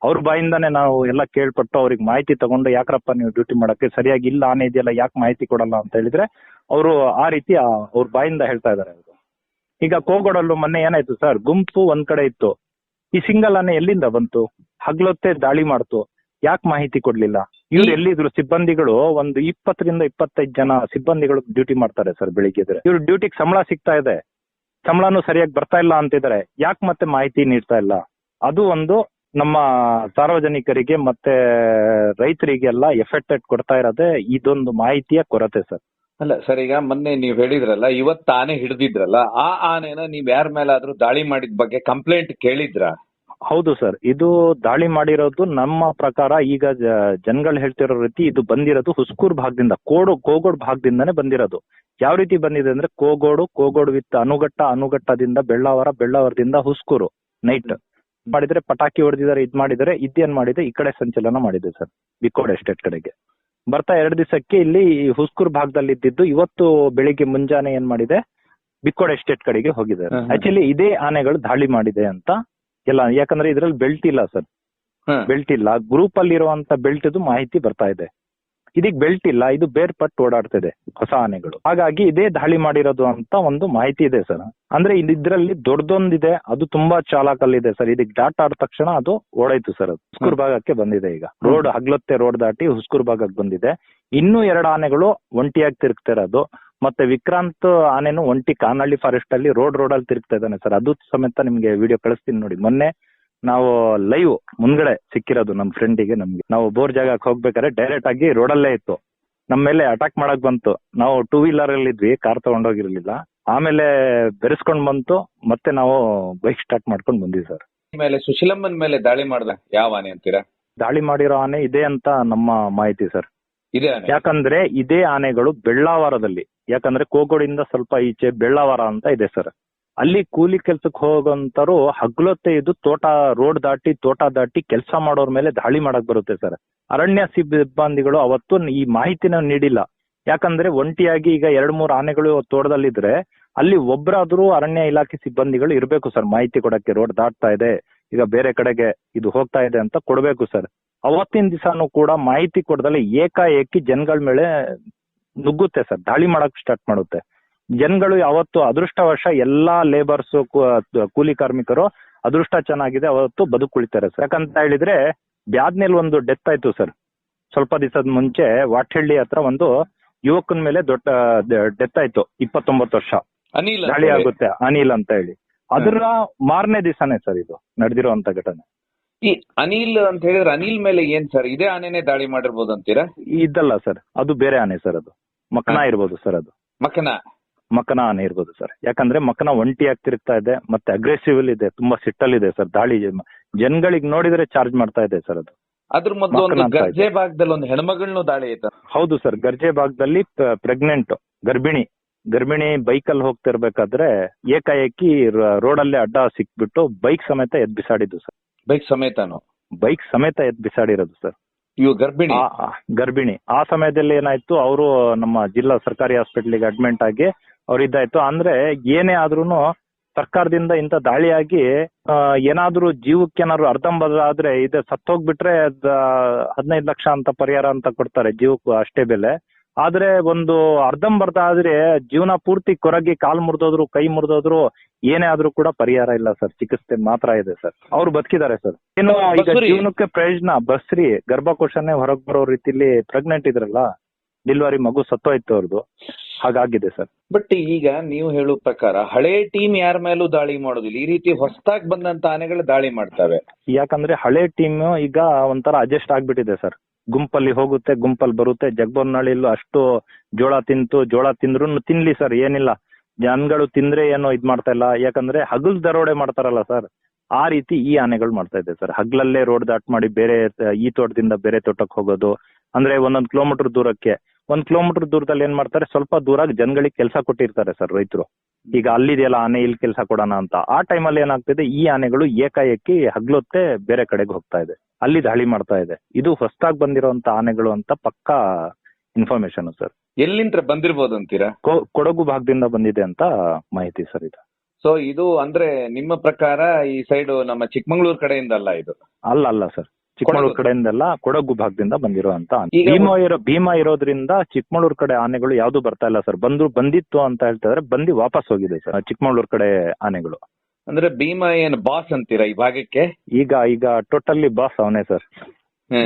ಅವ್ರ ಬಾಯಿಂದಾನೆ ನಾವು ಎಲ್ಲ ಕೇಳ್ಪಟ್ಟು ಅವ್ರಿಗೆ ಮಾಹಿತಿ ತಗೊಂಡು ಯಾಕ್ರಪ್ಪ ನೀವು ಡ್ಯೂಟಿ ಮಾಡಕ್ಕೆ ಸರಿಯಾಗಿ ಇಲ್ಲ ಆನೆ ಇದೆಯಲ್ಲ ಯಾಕೆ ಮಾಹಿತಿ ಕೊಡಲ್ಲ ಅಂತ ಹೇಳಿದ್ರೆ ಅವರು ಆ ರೀತಿ ಅವ್ರ ಬಾಯಿಂದ ಹೇಳ್ತಾ ಇದಾರೆ. ಈಗ ಕೋಗೋಡಲ್ಲೂ ಮೊನ್ನೆ ಏನಾಯ್ತು ಸರ್, ಗುಂಪು ಒಂದ್ ಕಡೆ ಇತ್ತು, ಈ ಸಿಂಗಲ್ ಆನೆ ಎಲ್ಲಿಂದ ಬಂತು, ಹಗ್ಲೊತ್ತೆ ದಾಳಿ ಮಾಡ್ತು, ಯಾಕೆ ಮಾಹಿತಿ ಕೊಡ್ಲಿಲ್ಲ? ಇವ್ರು ಎಲ್ಲಿದ್ರು ಸಿಬ್ಬಂದಿಗಳು? ಒಂದು 20ರಿಂದ 25 ಜನ ಸಿಬ್ಬಂದಿಗಳು ಡ್ಯೂಟಿ ಮಾಡ್ತಾರೆ ಸರ್ ಬೆಳಿಗ್ಗೆ. ಇವ್ರು ಡ್ಯೂಟಿಗೆ ಸಂಬಳ ಸಿಗ್ತಾ ಇದೆ, ಸಂಬಳನೂ ಸರಿಯಾಗಿ ಬರ್ತಾ ಇಲ್ಲ ಅಂತಿದ್ದಾರೆ, ಯಾಕೆ ಮತ್ತೆ ಮಾಹಿತಿ ನೀಡ್ತಾ ಇಲ್ಲ? ಅದು ಒಂದು ನಮ್ಮ ಸಾರ್ವಜನಿಕರಿಗೆ ಮತ್ತೆ ರೈತರಿಗೆಲ್ಲ ಎಫೆಕ್ಟೆಡ್ ಕೊಡ್ತಾ ಇರೋದೇ ಇದೊಂದು ಮಾಹಿತಿಯ ಕೊರತೆ ಸರ್.
ಅಲ್ಲ ಸರ್, ಈಗ ಮೊನ್ನೆ ನೀವ್ ಹೇಳಿದ್ರಲ್ಲ, ಇವತ್ತು ಆನೆ ಹಿಡಿದಿದ್ರಲ್ಲ, ಆ ಆನೆನ ನೀವ್ ಯಾರ ಮೇಲಾದ್ರೂ ದಾಳಿ ಮಾಡಿದ ಬಗ್ಗೆ ಕಂಪ್ಲೇಂಟ್ ಕೇಳಿದ್ರ?
ಹೌದು ಸರ್, ಇದು ದಾಳಿ ಮಾಡಿರೋದು ನಮ್ಮ ಪ್ರಕಾರ ಈಗ ಜನಗಳು ಹೇಳ್ತಿರೋ ರೀತಿ ಇದು ಬಂದಿರೋದು ಹುಸ್ಕೂರ್ ಭಾಗದಿಂದ, ಕೋಗೋಡ್ ಭಾಗದಿಂದಾನೇ ಬಂದಿರೋದು. ಯಾವ ರೀತಿ ಬಂದಿದೆ ಅಂದ್ರೆ ಕೋಗೋಡು ವಿತ್ ಅನುಘಟ್ಟದಿಂದ ಬೆಳ್ಳಾವರದಿಂದ ಹುಸ್ಕೂರು ನೈಟ್ ಮಾಡಿದ್ರೆ ಪಟಾಕಿ ಹೊಡೆದಿದ್ದಾರೆ, ಇದ್ ಮಾಡಿದರೆ ಇದೇನ್ ಮಾಡಿದೆ ಈ ಕಡೆ ಸಂಚಲನ ಮಾಡಿದೆ ಸರ್, ಬಿಕೋಡ್ ಎಸ್ಟೇಟ್ ಕಡೆಗೆ ಬರ್ತಾ 2 ದಿವಸಕ್ಕೆ ಇಲ್ಲಿ ಹುಸ್ಕೂರ್ ಭಾಗದಲ್ಲಿ ಇದ್ದಿದ್ದು ಇವತ್ತು ಬೆಳಿಗ್ಗೆ ಮುಂಜಾನೆ ಏನ್ ಮಾಡಿದೆ ಬಿಕೋಡ್ ಎಸ್ಟೇಟ್ ಕಡೆಗೆ ಹೋಗಿದೆ. ಆಕ್ಚುಲಿ ಇದೇ ಆನೆಗಳು ದಾಳಿ ಮಾಡಿದೆ ಅಂತ ಎಲ್ಲ, ಯಾಕಂದ್ರೆ ಇದ್ರಲ್ಲಿ ಬೆಲ್ಟ್ ಇಲ್ಲ ಸರ್, ಬೆಲ್ಟ್ ಇಲ್ಲ. ಗ್ರೂಪ್ ಅಲ್ಲಿ ಇರುವಂತ ಬೆಲ್ಟ್ ಮಾಹಿತಿ ಬರ್ತಾ ಇದೆ, ಇದಕ್ ಬೆಲ್ಟ್ ಇಲ್ಲ, ಇದು ಬೇರ್ಪಟ್ಟು ಓಡಾಡ್ತಿದೆ ಹೊಸ ಆನೆಗಳು, ಹಾಗಾಗಿ ಇದೇ ದಾಳಿ ಮಾಡಿರೋದು ಅಂತ ಒಂದು ಮಾಹಿತಿ ಇದೆ ಸರ್. ಅಂದ್ರೆ ಇದ್ರಲ್ಲಿ ದೊಡ್ಡದೊಂದಿದೆ, ಅದು ತುಂಬಾ ಚಾಲಾಕಲ್ಲಿದೆ ಸರ್. ಇದಕ್ ಡಾಟ್ ಆದ ತಕ್ಷಣ ಅದು ಓಡಾಯ್ತು ಸರ್, ಅದು ಹುಸ್ಕೂರ್ ಭಾಗಕ್ಕೆ ಬಂದಿದೆ. ಈಗ ಹಗ್ಲೊತ್ತೆ ರೋಡ್ ದಾಟಿ ಹುಸ್ಕೂರ್ ಭಾಗಕ್ಕೆ ಬಂದಿದೆ. ಇನ್ನೂ 2 ಆನೆಗಳು ಒಂಟಿಯಾಗಿ ತಿರುಗ್ತಿರೋದು, ಮತ್ತೆ ವಿಕ್ರಾಂತ್ ಆನೆನು ಒಂಟಿ ಕಾನಹಳ್ಳಿ ಫಾರೆಸ್ಟ್ ಅಲ್ಲಿ ರೋಡ್ ಅಲ್ಲಿ ತಿರುಗ್ತಾ ಇದ್ದಾನೆ ಸರ್. ಅದು ಸಮೇತ ನಿಮ್ಗೆ ವಿಡಿಯೋ ಕಳಿಸ್ತೀನಿ ನೋಡಿ. ಮೊನ್ನೆ ನಾವು ಲೈವ್ ಮುಂದ್ಗಡೆ ಸಿಕ್ಕಿರೋದು ನಮ್ ಫ್ರೆಂಡಿಗೆ. ನಮ್ಗೆ ನಾವು ಬೋರ್ ಜಾಗಕ್ಕೆ ಹೋಗ್ಬೇಕಾದ್ರೆ ಡೈರೆಕ್ಟ್ ಆಗಿ ರೋಡಲ್ಲೇ ಇತ್ತು, ನಮ್ಮ ಮೇಲೆ ಅಟ್ಯಾಕ್ ಮಾಡಕ್ ಬಂತು. ನಾವು 2 ವೀಲರ್ ಅಲ್ಲಿ ಇದ್ವಿ, ಕಾರ್ ತಗೊಂಡೋಗಿರ್ಲಿಲ್ಲ. ಆಮೇಲೆ ಬೆರೆಸ್ಕೊಂಡ್ ಬಂತು, ಮತ್ತೆ ನಾವು ಬೈಕ್ ಸ್ಟಾರ್ಟ್ ಮಾಡ್ಕೊಂಡ್ ಬಂದ್ವಿ ಸರ್.
ಮೇಲೆ ಸುಶೀಲಮ್ಮನ್ ಮೇಲೆ ದಾಳಿ ಮಾಡ್ದ ಯಾವ ಆನೆ ಅಂತೀರಾ?
ದಾಳಿ ಮಾಡಿರೋ ಆನೆ ಇದೆ ಅಂತ ನಮ್ಮ ಮಾಹಿತಿ ಸರ್.
ಇದೆ,
ಯಾಕಂದ್ರೆ ಇದೇ ಆನೆಗಳು ಬೆಳ್ಳಾವರದಲ್ಲಿ, ಯಾಕಂದ್ರೆ ಕೋಗೋಡಿಂದ ಸ್ವಲ್ಪ ಈಚೆ ಬೆಳ್ಳಾವರ ಅಂತ ಇದೆ ಸರ್, ಅಲ್ಲಿ ಕೂಲಿ ಕೆಲ್ಸಕ್ಕೆ ಹೋಗೋಂತರು ಹಗ್ಲೊತ್ತೆ ಇದು ರೋಡ್ ದಾಟಿ ಕೆಲಸ ಮಾಡೋರ್ ಮೇಲೆ ದಾಳಿ ಮಾಡಕ್ ಬರುತ್ತೆ ಸರ್. ಅರಣ್ಯ ಸಿಬ್ಬಂದಿಗಳು ಅವತ್ತು ಈ ಮಾಹಿತಿನ ನೀಡಿಲ್ಲ. ಯಾಕಂದ್ರೆ ಒಂಟಿಯಾಗಿ ಈಗ 2-3 ಆನೆಗಳು ತೋಟದಲ್ಲಿದ್ರೆ ಅಲ್ಲಿ ಒಬ್ರಾದ್ರೂ ಅರಣ್ಯ ಇಲಾಖೆ ಸಿಬ್ಬಂದಿಗಳು ಇರ್ಬೇಕು ಸರ್, ಮಾಹಿತಿ ಕೊಡಕ್ಕೆ. ರೋಡ್ ದಾಟ್ತಾ ಇದೆ, ಈಗ ಬೇರೆ ಕಡೆಗೆ ಇದು ಹೋಗ್ತಾ ಇದೆ ಅಂತ ಕೊಡ್ಬೇಕು ಸರ್. ಅವತ್ತಿನ ದಿವಸನೂ ಕೂಡ ಮಾಹಿತಿ ಕೊಡದಲ್ಲಿ ಏಕಾಏಕಿ ಜನಗಳ ಮೇಲೆ ನುಗ್ಗುತ್ತೆ ಸರ್, ದಾಳಿ ಮಾಡಕ್ ಸ್ಟಾರ್ಟ್ ಮಾಡುತ್ತೆ. ಜನಗಳು ಅವತ್ತು ಅದೃಷ್ಟವಶ ಎಲ್ಲಾ ಲೇಬರ್ಸ್ ಕೂಲಿ ಕಾರ್ಮಿಕರು ಅದೃಷ್ಟ ಚೆನ್ನಾಗಿದೆ, ಅವತ್ತು ಬದುಕುಳಿತಾರೆ ಸರ್. ಯಾಕಂತ ಹೇಳಿದ್ರೆ ಬ್ಯಾದ್ನೇಲ್ ಒಂದು ಡೆತ್ ಆಯ್ತು ಸರ್ ಸ್ವಲ್ಪ ದಿವಸದ ಮುಂಚೆ. ವಾಟಹಳ್ಳಿ ಹತ್ರ ಒಂದು ಯುವಕನ ಮೇಲೆ ದೊಡ್ಡ ಡೆತ್ ಆಯ್ತು, 29 ವರ್ಷ ದಾಳಿ ಆಗುತ್ತೆ ಅನಿಲ್ ಅಂತ ಹೇಳಿ. ಅದರ ಮಾರನೇ ದಿವಸನೇ ಸರ್ ಇದು ನಡೆದಿರುವಂತ ಘಟನೆ.
ಈ ಅನಿಲ್ ಅಂತ ಹೇಳಿದ್ರೆ ಅನಿಲ್ ಮೇಲೆ ಏನ್ ಸರ್ ಇದೇ ಆನೆನೇ ದಾಳಿ ಮಾಡಿರ್ಬೋದು ಅಂತೀರಾ?
ಇದಲ್ಲ ಸರ್, ಅದು ಬೇರೆ ಆನೆ ಸರ್, ಅದು ಮಕನ ಇರ್ಬೋದು ಸರ್, ಅದು ಮಕನ ಆನೆ ಇರ್ಬೋದು ಸರ್. ಯಾಕಂದ್ರೆ ಮಕನ ಒಂಟಿಯಾಗಿ ತಿರುಗ್ತಾ ಇದೆ, ಮತ್ತೆ ಅಗ್ರೆಸಿವ್ ಇದೆ, ತುಂಬಾ ಸಿಟ್ಟಲ್ಲಿದೆ ಸರ್. ದಾಳಿ ಜನಗಳಿಗೆ ನೋಡಿದ್ರೆ ಚಾರ್ಜ್ ಮಾಡ್ತಾ ಇದೆ ಸರ್. ಅದು
ಅದ್ರ ಮೊದಲು ಒಂದು ಗರ್ಜೆ ಭಾಗದಲ್ಲಿ ಒಂದು ಹೆಣ್ಮಗಳನ್ನೂ ದಾಳಿ ಆಯ್ತು.
ಹೌದು ಸರ್, ಗರ್ಜೆ ಭಾಗದಲ್ಲಿ ಪ್ರೆಗ್ನೆಂಟ್ ಗರ್ಭಿಣಿ ಬೈಕಲ್ಲಿ ಹೋಗ್ತಿರ್ಬೇಕಾದ್ರೆ ಏಕಾಏಕಿ ರೋಡಲ್ಲೇ ಅಡ್ಡ ಸಿಕ್ಬಿಟ್ಟು ಬೈಕ್ ಸಮೇತ ಎದ್ ಬಿಸಾಡಿದ್ದು ಸರ್. ಬೈಕ್ ಸಮೇತ ಎದ್ ಬಿಸಾಡಿರೋದು ಸರ್. ಗರ್ಭಿಣಿ ಆ ಸಮಯದಲ್ಲಿ ಏನಾಯ್ತು, ಅವರು ನಮ್ಮ ಜಿಲ್ಲಾ ಸರ್ಕಾರಿ ಹಾಸ್ಪಿಟಲ್ಗೆ ಅಡ್ಮಿಟ್ ಆಗಿ ಅವ್ರು ಇದ್ದಾಯ್ತು. ಅಂದ್ರೆ ಏನೇ ಆದ್ರೂನು ಸರ್ಕಾರದಿಂದ ಇಂಥ ದಾಳಿಯಾಗಿ ಏನಾದ್ರೂ ಜೀವಕ್ಕೆ ಏನಾದ್ರು ಅರ್ಧಂಬರ್ಧ ಆದ್ರೆ ಇದು ಸತ್ತೋಗ್ಬಿಟ್ರೆ 15 ಲಕ್ಷ ಅಂತ ಪರಿಹಾರ ಅಂತ ಕೊಡ್ತಾರೆ, ಜೀವಕ್ಕೂ ಅಷ್ಟೇ ಬೆಲೆ. ಆದ್ರೆ ಒಂದು ಅರ್ಧಂಬರ್ಧ ಆದ್ರೆ ಜೀವನ ಪೂರ್ತಿ ಕೊರಗಿ ಕಾಲ್ ಮುರಿದೋದ್ರು ಕೈ ಮುರಿದೋದ್ರು ಏನೇ ಆದ್ರೂ ಕೂಡ ಪರಿಹಾರ ಇಲ್ಲ ಸರ್, ಚಿಕಿತ್ಸೆ ಮಾತ್ರ ಇದೆ ಸರ್. ಅವ್ರು ಬದುಕಿದ್ದಾರೆ ಸರ್. ಏನು ಈಗ ಜೀವನಕ್ಕೆ ಪ್ರಯೋಜನ ಬಸ್ರಿ ಗರ್ಭಕೋಶನೇ ಹೊರಗ್ ಬರೋ ರೀತಿಲಿ ಪ್ರೆಗ್ನೆಂಟ್ ಇದ್ರಲ್ಲ, ಡೆಲಿವರಿ ಮಗು ಸತ್ತೋಯ್ತು ಅವ್ರದ್ದು, ಹಾಗಾಗಿದೆ ಸರ್.
ಬಟ್ ಈಗ ನೀವು ಹೇಳೋ ಪ್ರಕಾರ ಹಳೆ ಟೀಮ್ ಯಾರ ಮೇಲೂ ದಾಳಿ ಮಾಡೋದಿಲ್ಲ, ಈ ರೀತಿ ಹೊಸದಾಗಿ ಬಂದಂತ ಆನೆಗಳು ದಾಳಿ ಮಾಡ್ತವೆ.
ಯಾಕಂದ್ರೆ ಹಳೆ ಟೀಮ್ ಈಗ ಒಂಥರ ಅಡ್ಜಸ್ಟ್ ಆಗ್ಬಿಟ್ಟಿದೆ ಸರ್. ಗುಂಪಲ್ಲಿ ಹೋಗುತ್ತೆ, ಗುಂಪಲ್ಲಿ ಬರುತ್ತೆ. ಜಗ್ಬೊನ್ನಳ್ಳಿಲೂ ಅಷ್ಟು ಜೋಳ ತಿಂದ್ರು ತಿನ್ಲಿ ಸರ್, ಏನಿಲ್ಲ. ಜನಗಳು ತಿಂದ್ರೆ ಏನೋ ಇದ್ ಮಾಡ್ತಾ ಇಲ್ಲ. ಯಾಕಂದ್ರೆ ಹಗಲ್ ದರೋಡೆ ಮಾಡ್ತಾರಲ್ಲ ಸರ್, ಆ ರೀತಿ ಈ ಆನೆಗಳು ಮಾಡ್ತಾ ಇದೆ ಸರ್. ಹಗ್ಲಲ್ಲೇ ರೋಡ್ ದಾಟ್ ಮಾಡಿ ಬೇರೆ ಈ ತೋಟದಿಂದ ಬೇರೆ ತೋಟಕ್ಕೆ ಹೋಗೋದು, ಅಂದ್ರೆ 1 ಕಿಲೋಮೀಟರ್ ದೂರಕ್ಕೆ 1 ಕಿಲೋಮೀಟರ್ ದೂರದಲ್ಲಿ ಏನ್ ಮಾಡ್ತಾರೆ, ಸ್ವಲ್ಪ ದೂರ ಜನಗಳಿಗೆ ಕೆಲಸ ಕೊಟ್ಟಿರ್ತಾರೆ ಸರ್ ರೈತರು. ಈಗ ಅಲ್ಲಿದೆಯಲ್ಲ ಆನೆ, ಇಲ್ಲಿ ಕೆಲಸ ಕೊಡೋಣ ಅಂತ. ಆ ಟೈಮಲ್ಲಿ ಏನಾಗ್ತಿದೆ, ಈ ಆನೆಗಳು ಏಕಾಏಕಿ ಹಗ್ಲೊತ್ತೆ ಬೇರೆ ಕಡೆಗೆ ಹೋಗ್ತಾ ಇದೆ, ಅಲ್ಲಿ ದಾಳಿ ಮಾಡ್ತಾ ಇದೆ. ಇದು ಹೊಸದಾಗಿ ಬಂದಿರುವಂತ ಆನೆಗಳು ಅಂತ ಪಕ್ಕಾ ಇನ್ಫಾರ್ಮೇಶನ್ ಸರ್.
ಎಲ್ಲಿಂದ ಬಂದಿರ್ಬೋದು ಅಂತೀರಾ?
ಕೊಡಗು ಭಾಗದಿಂದ ಬಂದಿದೆ ಅಂತ ಮಾಹಿತಿ ಸರ್ ಇದು.
ಸೊ ಇದು ಅಂದ್ರೆ ನಿಮ್ಮ ಪ್ರಕಾರ ಈ ಸೈಡ್ ನಮ್ಮ ಚಿಕ್ಕಮಂಗ್ಳೂರ್ ಕಡೆಯಿಂದ ಅಲ್ಲ ಇದು?
ಅಲ್ಲ ಸರ್, ಚಿಕ್ಕಮಗಳೂರು ಕಡೆಯಿಂದಲ್ಲ, ಕೊಡಗು ಭಾಗದಿಂದ ಬಂದಿರುವಂತ ಆನೆ.
ಈಗ
ಭೀಮಾ ಇರೋದ್ರಿಂದ ಚಿಕ್ಕಮಗಳೂರು ಕಡೆ ಆನೆಗಳು ಯಾವ್ದು ಬರ್ತಾ ಇಲ್ಲ ಸರ್. ಬಂದಿತ್ತು ಅಂತ ಹೇಳ್ತಿದ್ರೆ ಬಂದು ವಾಪಸ್ ಹೋಗಿದೆ ಸರ್ ಚಿಕ್ಕಮಗಳೂರು ಕಡೆ ಆನೆಗಳು.
ಅಂದ್ರೆ ಭೀಮಾ ಏನು ಬಾಸ್ ಅಂತೀರಾ ಈ ಭಾಗಕ್ಕೆ?
ಈಗ ಟೋಟಲಿ ಬಾಸ್ ಅವನೇ ಸರ್,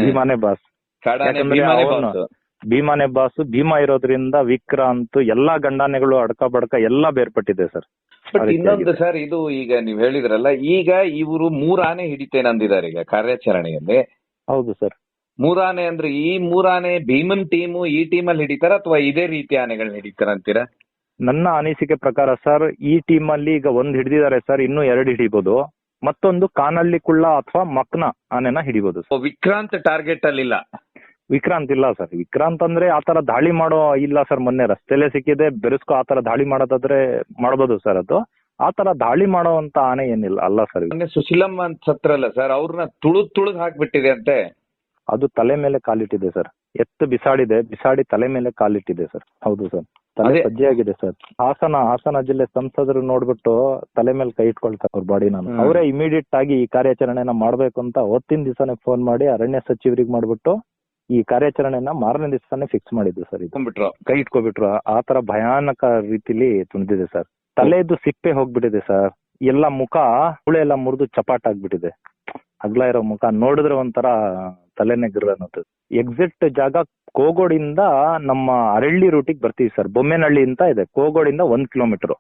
ಭೀಮಾನೇ ಬಾಸ್.
ಕಾಡಾನೆ ಭೀಮಾನೇ ಬಾಸ್.
ಭೀಮಾನೇ ಬಾಸ್. ಭೀಮಾ ಇರೋದ್ರಿಂದ ವಿಕ್ರಾಂತ್ ಎಲ್ಲಾ ಗಂಡಾನೆಗಳು ಅಡ್ಕ ಬಡ್ಕ ಎಲ್ಲಾ ಬೇರ್ಪಟ್ಟಿದೆ ಸರ್.
ಬಟ್ ಇನ್ನೊಂದು ಸರ್, ಇದು ಈಗ ನೀವ್ ಹೇಳಿದ್ರಲ್ಲ, ಈಗ ಇವರು 3 ಆನೆ ಹಿಡಿತೇನೆ ಅಂದಿದ್ದಾರೆ ಈಗ ಕಾರ್ಯಾಚರಣೆಯಲ್ಲಿ.
ಹೌದು ಸರ್.
3 ಆನೆ ಅಂದ್ರೆ ಈ 3 ಆನೆ ಭೀಮನ್ ಟೀಮು ಈ ಟೀಮಲ್ಲಿ ಹಿಡಿತಾರ ಅಥವಾ ಇದೇ ರೀತಿ ಆನೆಗಳನ್ನ ಹಿಡಿತಾರ ಅಂತೀರಾ?
ನನ್ನ ಅನಿಸಿಕೆ ಪ್ರಕಾರ ಸರ್, ಈ ಟೀಮ್ ಅಲ್ಲಿ ಈಗ 1 ಹಿಡಿದಿದ್ದಾರೆ ಸರ್, ಇನ್ನೂ 2 ಹಿಡಿಬಹುದು. ಮತ್ತೊಂದು ಕಾನಳ್ಳಿ ಕುಳ್ಳ ಅಥವಾ ಮಕ್ನ ಆನೆನ ಹಿಡಿಬಹುದು ಸರ್.
ವಿಕ್ರಾಂತ್ ಟಾರ್ಗೆಟ್ ಅಲ್ಲಿ ಇಲ್ಲ?
ವಿಕ್ರಾಂತ್ ಇಲ್ಲ ಸರ್. ವಿಕ್ರಾಂತ್ ಅಂದ್ರೆ ಆತರ ದಾಳಿ ಮಾಡೋ ಇಲ್ಲ ಸರ್. ಮೊನ್ನೆ ರಸ್ತೆಲೆ ಸಿಕ್ಕಿದೆ, ಬೆರೆಸ್ಕೊ ಆತರ ದಾಳಿ ಮಾಡೋದಾದ್ರೆ ಮಾಡ್ಬೋದು ಸರ್. ಅದು ಆತರ ದಾಳಿ ಮಾಡೋವಂತ ಆನೆ ಏನಿಲ್ಲ ಅಲ್ಲ ಸರ್.
ಮೊನ್ನೆ ಸುಶೀಲಮ್ಮ ಅಂತ ಸತ್ರಲ್ಲ ಸರ್, ಅವ್ರನ್ನ ತುಳಿದ್ ಹಾಕ್ಬಿಟ್ಟಿದೆ ಅಂತೆ.
ಅದು ತಲೆ ಮೇಲೆ ಕಾಲಿಟ್ಟಿದೆ ಸರ್. ಎತ್ತು ಬಿಸಾಡಿ ತಲೆ ಮೇಲೆ ಕಾಲಿಟ್ಟಿದೆ ಸರ್. ಹೌದು ಸರ್, ತಲೆ ಸಜ್ಜೆಯಾಗಿದೆ ಸರ್. ಹಾಸನ ಜಿಲ್ಲೆ ಸಂಸದರು ನೋಡ್ಬಿಟ್ಟು ತಲೆ ಮೇಲೆ ಕೈ ಇಟ್ಕೊಳ್ತಾರೆ ಅವ್ರ ಬಾಡಿನ. ಅವರೇ ಇಮಿಡಿಯೇಟ್ ಆಗಿ ಈ ಕಾರ್ಯಾಚರಣೆನ ಮಾಡ್ಬೇಕು ಅಂತ ಅವತ್ತಿನ ದಿವಸನೇ ಫೋನ್ ಮಾಡಿ ಅರಣ್ಯ ಸಚಿವರಿಗೆ ಮಾಡ್ಬಿಟ್ಟು ಈ ಕಾರ್ಯಾಚರಣೆನ ಮಾರನೇ ದಿವಸನೇ ಫಿಕ್ಸ್ ಮಾಡಿದ್ದು ಸರ್. ಕೈ ಇಟ್ಕೊಬಿಟ್ರು. ಆ ತರ ಭಯಾನಕ ರೀತಿಲಿ ತುಣಿದಿದೆ ಸರ್. ತಲೆದು ಸಿಪ್ಪೆ ಹೋಗ್ಬಿಟ್ಟಿದೆ ಸರ್. ಎಲ್ಲ ಮುಖ ಹುಳೆ ಎಲ್ಲ ಮುರಿದು ಚಪಾಟ್ ಆಗ್ಬಿಟ್ಟಿದೆ. ಅಗ್ಲ ಇರೋ ಮುಖ ನೋಡಿದ್ರೆ ಒಂಥರ ತಲೆನೇ ಗಿರ್ ಅನ್ನೋದು. ಎಕ್ಸಿಟ್ ಜಾಗ ಕೋಗೋಡಿಂದ ನಮ್ಮ ಅರಳ್ಳಿ ರೂಟಿಗೆ ಬರ್ತೀವಿ ಸರ್. ಬೊಮ್ಮೆನಹಳ್ಳಿ ಅಂತ ಇದೆ. ಕೋಗೋಡಿಂದ 1 ಕಿಲೋಮೀಟರ್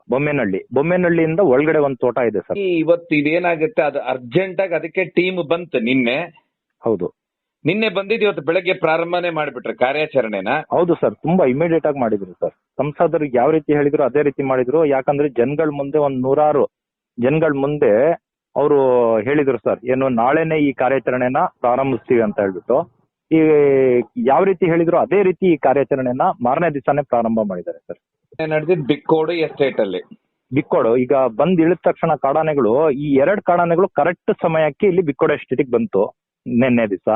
ಬೊಮ್ಮೆನಹಳ್ಳಿಯಿಂದ ಒಳಗಡೆ ಒಂದು ತೋಟ ಇದೆ ಸರ್.
ಇವತ್ತು ಇದೇನಾಗುತ್ತೆ, ಅದು ಅರ್ಜೆಂಟ್ ಆಗಿ ಅದಕ್ಕೆ ಟೀಮ್ ಬಂತು ನಿನ್ನೆ.
ಹೌದು,
ನಿನ್ನೆ ಬಂದಿದ್ದು ಇವತ್ತು ಬೆಳಗ್ಗೆ ಪ್ರಾರಂಭನೆ ಮಾಡಿಬಿಟ್ರೆ ಕಾರ್ಯಾಚರಣೆನ?
ಹೌದು ಸರ್, ತುಂಬಾ ಇಮಿಡಿಯೇಟ್ ಆಗಿ ಮಾಡಿದ್ರು ಸರ್. ಸಂಸದರು ಯಾವ ರೀತಿ ಹೇಳಿದ್ರು ಅದೇ ರೀತಿ ಮಾಡಿದ್ರು. ಯಾಕಂದ್ರೆ ಜನಗಳ ಮುಂದೆ 100 ಜನಗಳ ಮುಂದೆ ಅವರು ಹೇಳಿದ್ರು ಸರ್, ಏನು ನಾಳೆನೆ ಈ ಕಾರ್ಯಾಚರಣೆನ ಪ್ರಾರಂಭಿಸ್ತೀವಿ ಅಂತ ಹೇಳ್ಬಿಟ್ಟು. ಈ ಯಾವ ರೀತಿ ಹೇಳಿದ್ರು ಅದೇ ರೀತಿ ಈ ಕಾರ್ಯಾಚರಣೆನ ಮಾರನೇ ದಿವಸನೇ ಪ್ರಾರಂಭ ಮಾಡಿದ್ದಾರೆ ಸರ್.
ನಡೆದಿದ್ದು ಬಿಕ್ಕೋಡು ಎಸ್ಟೇಟ್ ಅಲ್ಲಿ.
ಬಿಕ್ಕೋಡು ಈಗ ಬಂದ್ ಇಳಿದ ತಕ್ಷಣ ಕಾಡಾನೆಗಳು, ಈ 2 ಕಾಡಾನೆಗಳು ಕರೆಕ್ಟ್ ಸಮಯಕ್ಕೆ ಇಲ್ಲಿ ಬಿಕ್ಕೋಡು ಎಸ್ಟೇಟಿಗೆ ಬಂತು ನಿನ್ನೆ ದಿವಸ.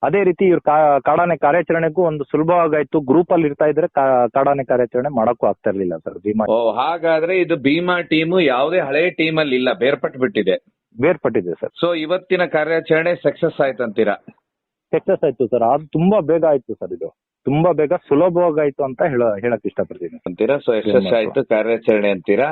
ಅದೇ ರೀತಿ ಇವ್ರ ಕಾಡಾನೆ ಕಾರ್ಯಾಚರಣೆಗೂ ಒಂದು ಸುಲಭವಾಗಾಯ್ತು. ಗ್ರೂಪ್ ಅಲ್ಲಿ ಇರ್ತಾ ಇದ್ರೆ ಕಾಡಾನೆ ಕಾರ್ಯಾಚರಣೆ ಮಾಡಕ್ಕೂ ಆಗ್ತಾ ಇರ್ಲಿಲ್ಲ ಸರ್. ಭೀಮಾ
ಹಾಗಾದ್ರೆ ಇದು ಭೀಮಾ ಟೀಮು ಯಾವುದೇ ಹಳೆ ಟೀಮ್ ಅಲ್ಲಿ ಇಲ್ಲ, ಬೇರ್ಪಟ್ಟಿದೆ
ಸರ್.
ಸೊ ಇವತ್ತಿನ ಕಾರ್ಯಾಚರಣೆ ಸಕ್ಸಸ್ ಆಯ್ತು ಅಂತೀರಾ?
ಸಕ್ಸಸ್ ಆಯ್ತು ಸರ್. ಅದು ತುಂಬಾ ಬೇಗ ಆಯ್ತು ಸರ್. ಇದು ತುಂಬಾ ಬೇಗ ಸುಲಭವಾಗಾಯ್ತು ಅಂತ ಹೇಳಕ್ ಇಷ್ಟಪಡ್ತೀನಿ
ಅಂತೀರಾ? ಸೊ ಯಶಸ್ವಿ ಆಯ್ತು ಕಾರ್ಯಾಚರಣೆ ಅಂತೀರಾ?